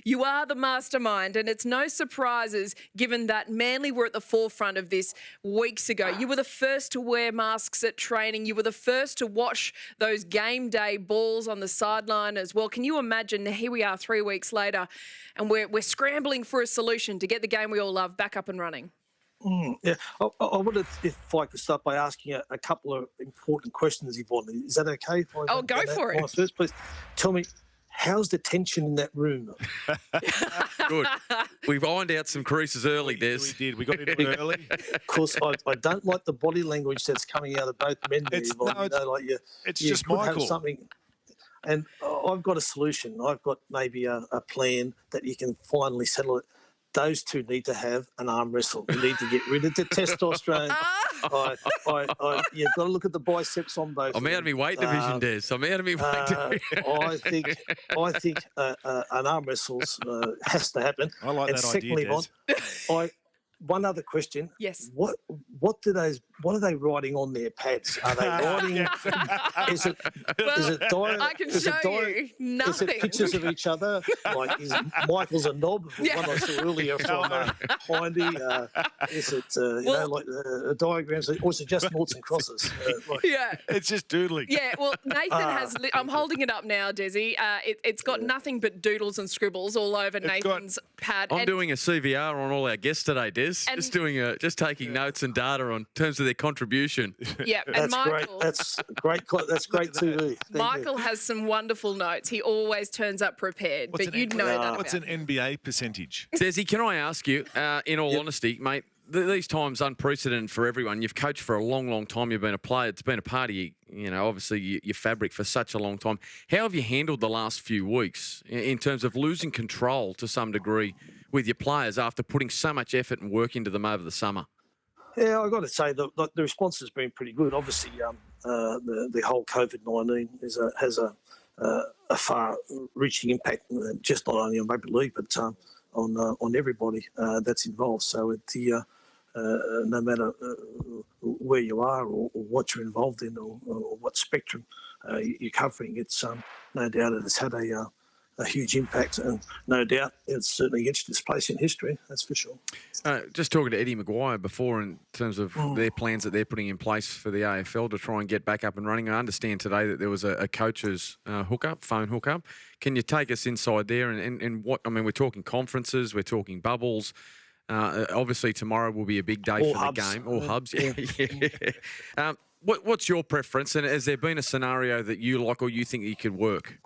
You are the mastermind, and it's no surprises given that Manly were at the forefront of this weeks ago. You were the first to wear masks at training. You were the first to watch those game day balls on the sideline as well. Can you imagine? Here we are 3 weeks later, and we're scrambling for a solution to get the game we all love back up and running. Yeah, I wanted, if I could start by asking a couple of important questions, Yvonne. Is that okay? Oh, go for it. First, please tell me, how's the tension in that room? Good. We've ironed out some creases early, Des. We did. We got into it early. Of course, I don't like the body language that's coming out of both men there, Yvonne. It's you just could Michael. Have something, and I've got a solution. I've got maybe a plan that you can finally settle it. Those two need to have an arm wrestle. We need to get rid of the testosterone. You've got to look at the biceps on both. I'm out of my weight division, Des. I'm out of my weight division. I think an arm wrestle has to happen. I like and that secondly, idea, Des. One other question. Yes. What are they writing on their pads? Are they writing? Is it I can show you nothing. Is it pictures of each other? Like is Michael's a knob? Yeah. One I saw earlier from Hindy. Is it like diagrams, or is it just noughts and crosses? Yeah. It's just doodling. Yeah, well, Nathan has... I'm holding it up now, Desi. It's got nothing but doodles and scribbles all over Nathan's pad. I'm doing a CVR on all our guests today, Des. Just taking notes and data on terms of their contribution. Yeah, and that's Michael... great. That's great TV. Michael has some wonderful notes. He always turns up prepared, but you'd know that. What's an NBA percentage? Desi, can I ask you, in all honesty, mate, these times unprecedented for everyone. You've coached for a long, long time. You've been a player. It's been a part of obviously your fabric for such a long time. How have you handled the last few weeks in terms of losing control to some degree with your players after putting so much effort and work into them over the summer? Yeah, I've got to say the response has been pretty good. Obviously, the whole COVID-19 has a far-reaching impact, just not only on rugby league, but on everybody that's involved. So no matter where you are or what you're involved in or what spectrum you're covering, it's no doubt it has had a huge impact, and no doubt it's certainly etched its place in history, that's for sure. Just talking to Eddie Maguire before in terms of their plans that they're putting in place for the AFL to try and get back up and running. I understand today that there was a coach's phone hookup. Can you take us inside there and what, I mean, we're talking conferences, we're talking bubbles. Obviously tomorrow will be a big day for the game. All hubs. Yeah. What's your preference, and has there been a scenario that you like or you think you could work?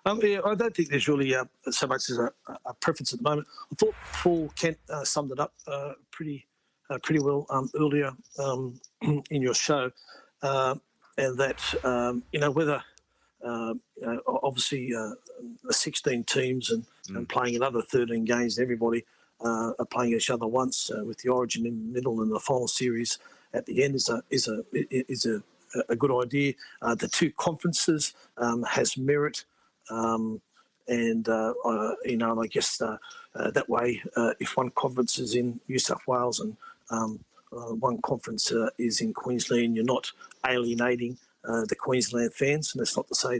I don't think there's really so much as a preference at the moment. I thought Paul Kent summed it up pretty well earlier in your show, and that whether obviously 16 teams and playing another 13 games, everybody are playing each other once with the origin in the middle and the final series at the end is a good idea. The two conferences has merit. I guess that way, if one conference is in New South Wales and one conference is in Queensland, you're not alienating the Queensland fans. And that's not to say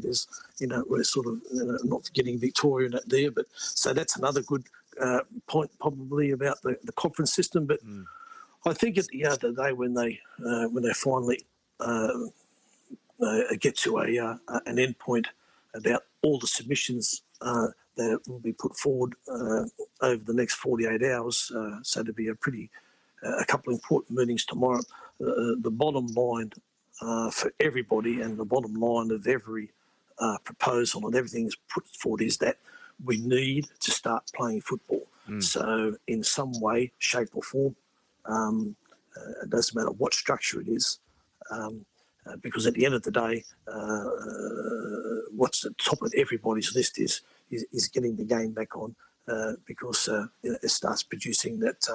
we're sort of not getting Victoria there, but so that's another good point probably about the conference system. But I think at the end of the day, when they finally get to an end point about all the submissions that will be put forward over the next 48 hours. So to be a couple of important meetings tomorrow. The bottom line for everybody and the bottom line of every proposal and everything is put forward is that we need to start playing football. So in some way, shape or form, it doesn't matter what structure it is, because at the end of the day, what's at the top of everybody's list is getting the game back on, because it starts producing that.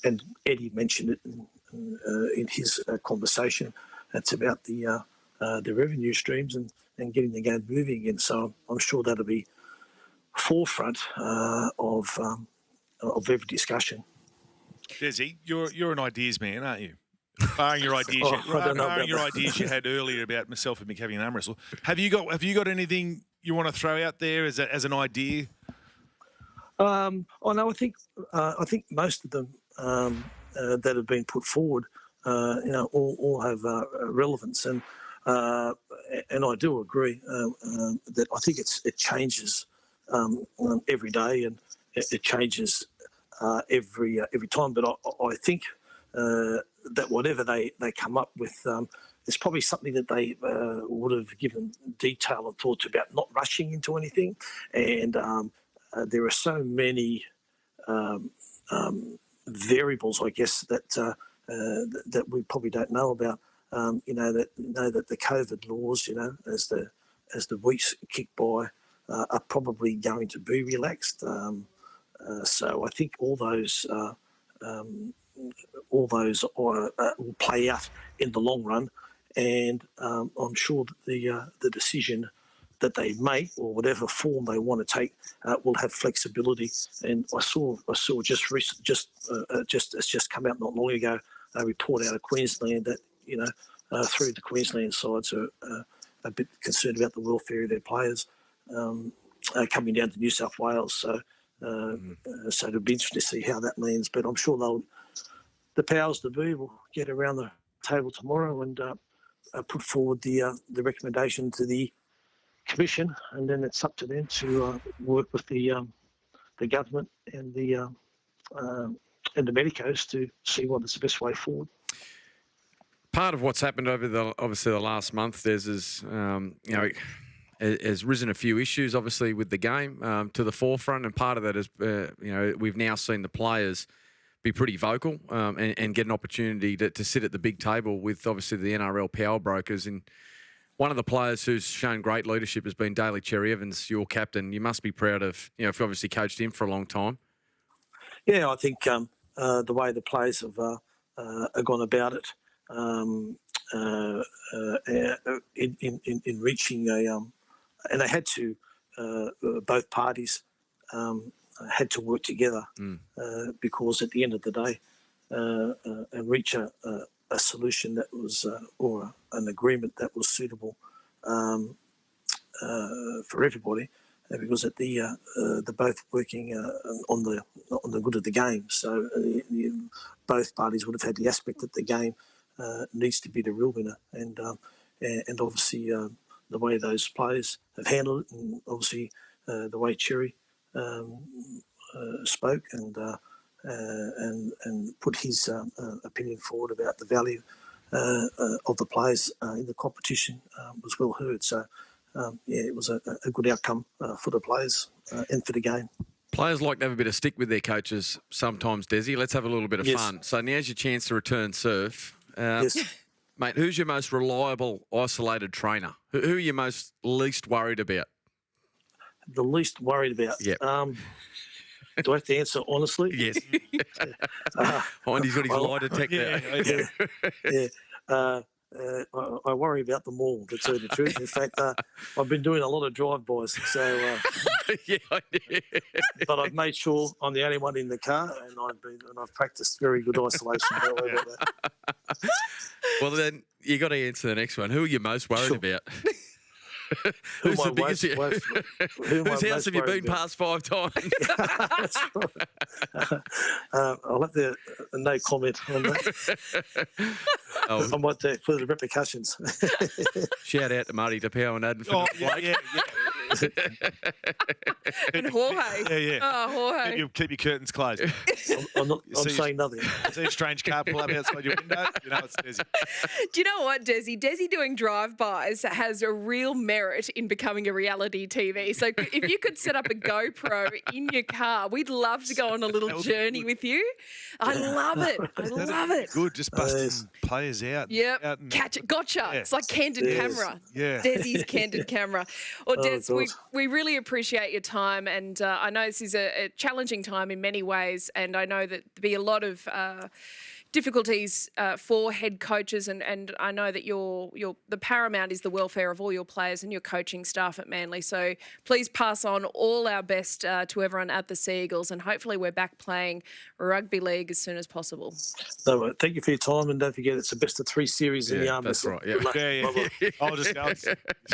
And Eddie mentioned it in his conversation. It's about the revenue streams and getting the game moving again. So I'm sure that'll be forefront of every discussion. Desi, you're an ideas man, aren't you? Barring your ideas, you had earlier about myself and Mick having an arm wrestle. Have you got anything you want to throw out there as an idea? Oh no, I think most of them that have been put forward, all have relevance, and I do agree that I think it changes every day, and it changes every time. But I think that whatever they come up with, it's probably something that they would have given detail and thought about, not rushing into anything, and there are so many variables, I guess, that we probably don't know about. That the COVID laws, as the weeks kick by, are probably going to be relaxed. So I think all those will play out in the long run, and I'm sure that the decision that they make, or whatever form they want to take, will have flexibility. And I saw it's just come out not long ago, a report out of Queensland that through the Queensland sides are a bit concerned about the welfare of their players coming down to New South Wales. So it'll be interesting to see how that lands. But I'm sure the powers that be will get around the table tomorrow and put forward the recommendation to the Commission, and then it's up to them to work with the government and the medicos to see what is the best way forward. Part of what's happened over the last month, has risen a few issues, obviously, with the game to the forefront, and part of that is, we've now seen the players be pretty vocal and get an opportunity to sit at the big table with, obviously, the NRL power brokers. And one of the players who's shown great leadership has been Daly Cherry Evans, your captain. You must be proud of, if you obviously coached him for a long time. Yeah, I think the way the players have gone about it in reaching and they had to, both parties had to work together because at the end of the day, and reach a solution that was, or an agreement that was suitable for everybody, because at they're both working on the good of the game. So both parties would have had the aspect that the game needs to be the real winner, and obviously the way those players have handled it, and obviously the way Cherry spoke and put his opinion forward about the value of the players in the competition was well heard. So, it was a good outcome for the players and for the game. Players like to have a bit of stick with their coaches sometimes, Desi. Let's have a little bit of fun. So now's your chance to return surf. Yes. Mate, who's your most reliable isolated trainer? Who are you most least worried about? The least worried about? Yeah. Do I have to answer honestly? Yes. Hindy's got his lie detector. Yeah. I worry about them all, to tell you the truth. In fact, I've been doing a lot of drive-bys, so yeah, I did. But I've made sure I'm the only one in the car, and I've practiced very good isolation. Don't worry about that. Well, then you got to answer the next one. Who are you most worried about? Who's the biggest? Whose house have you been past 5 times? That's right. I'll have to no comment on that. I might do for the repercussions. Shout out to Marty DePow and Adam for the yeah. And Jorge. Yeah. Oh, Jorge. Keep your curtains closed. I'm saying nothing. See a strange car pull up outside your window, you know it's Desi. Do you know what, Desi? Desi doing drive-bys has a real merit in becoming a reality TV. So if you could set up a GoPro in your car, we'd love to go on a little journey with you. I love it. I love it. Good, just busting players out. Yep. Catch it. Gotcha. Yeah. It's like candid camera. Yeah. Desi's candid camera. Well, Des, we really appreciate your time, and I know this is a challenging time in many ways, and I know that there'll be a lot of difficulties for head coaches, and I know that the paramount is the welfare of all your players and your coaching staff at Manly. So please pass on all our best to everyone at the Sea Eagles, and hopefully we're back playing rugby league as soon as possible. No, thank you for your time, and don't forget it's a best of 3 series in the Army. That's right. Yeah. I'll just go.